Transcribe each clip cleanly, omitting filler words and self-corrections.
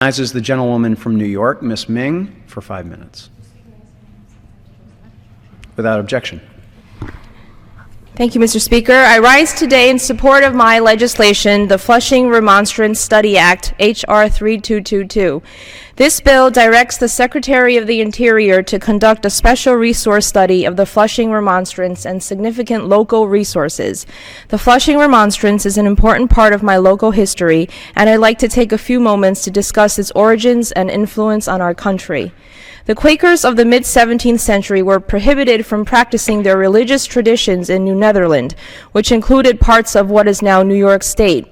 Recognizes the gentlewoman from New York, Ms. Ming, for 5 minutes. Without objection. Thank you, Mr. Speaker. I rise today in support of my legislation, the Flushing Remonstrance Study Act, H.R. 3222. This bill directs the Secretary of the Interior to conduct a special resource study of the Flushing Remonstrance and significant local resources. The Flushing Remonstrance is an important part of my local history, and I'd like to take a few moments to discuss its origins and influence on our country. The Quakers of the mid-17th century were prohibited from practicing their religious traditions in New Netherland, which included parts of what is now New York State.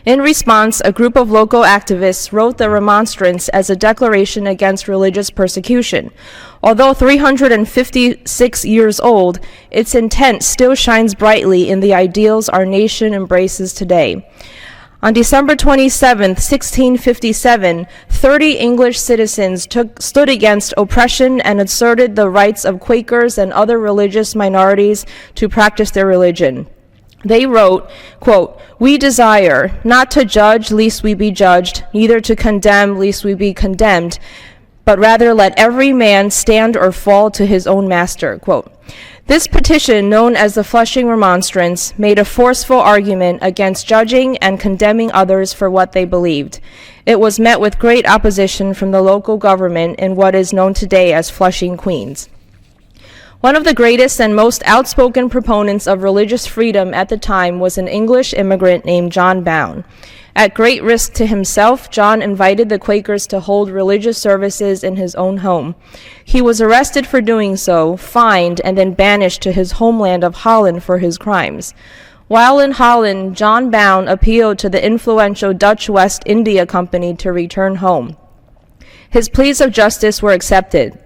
In response, a group of local activists wrote the Remonstrance as a declaration against religious persecution. Although 356 years old, its intent still shines brightly in the ideals our nation embraces today. On December 27, 1657, 30 English citizens stood against oppression and asserted the rights of Quakers and other religious minorities to practice their religion. They wrote, quote, "We desire not to judge lest we be judged, neither to condemn lest we be condemned, but rather let every man stand or fall to his own master," quote. This petition, known as the Flushing Remonstrance, made a forceful argument against judging and condemning others for what they believed. It was met with great opposition from the local government in what is known today as Flushing, Queens. One of the greatest and most outspoken proponents of religious freedom at the time was an English immigrant named John Bown. At great risk to himself, John invited the Quakers to hold religious services in his own home. He was arrested for doing so, fined, and then banished to his homeland of Holland for his crimes. While in Holland, John Bown appealed to the influential Dutch West India Company to return home. His pleas of justice were accepted.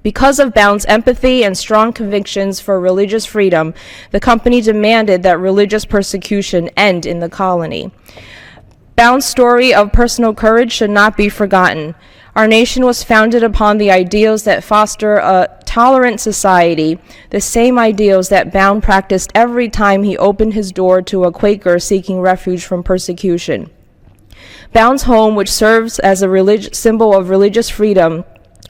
Because of Bown's empathy and strong convictions for religious freedom, the company demanded that religious persecution end in the colony. Bown's story of personal courage should not be forgotten. Our nation was founded upon the ideals that foster a tolerant society, the same ideals that Bown practiced every time he opened his door to a Quaker seeking refuge from persecution. Bown's home, which serves as a symbol of religious freedom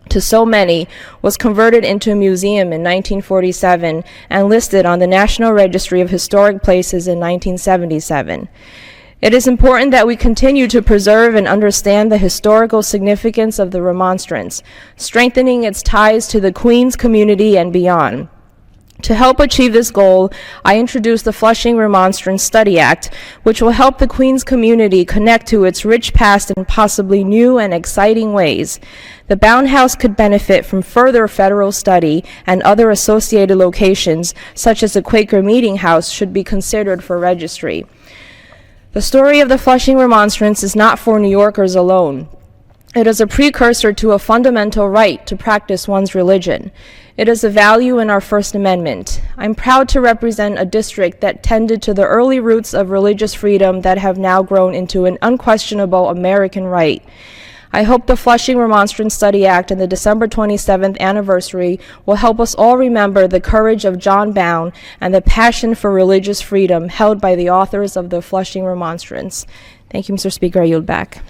to so many, was converted into a museum in 1947 and listed on the National Registry of Historic Places in 1977. It is important that we continue to preserve and understand the historical significance of the Remonstrance, strengthening its ties to the Queens community and beyond. To help achieve this goal, I introduced the Flushing Remonstrance Study Act, which will help the Queens community connect to its rich past in possibly new and exciting ways. The Bown House could benefit from further federal study, and other associated locations, such as the Quaker Meeting House, should be considered for registry. The story of the Flushing Remonstrance is not for New Yorkers alone. It is a precursor to a fundamental right to practice one's religion. It is a value in our First Amendment. I'm proud to represent a district that tended to the early roots of religious freedom that have now grown into an unquestionable American right. I hope the Flushing Remonstrance Study Act and the December 27th anniversary will help us all remember the courage of John Bown and the passion for religious freedom held by the authors of the Flushing Remonstrance. Thank you, Mr. Speaker. I yield back.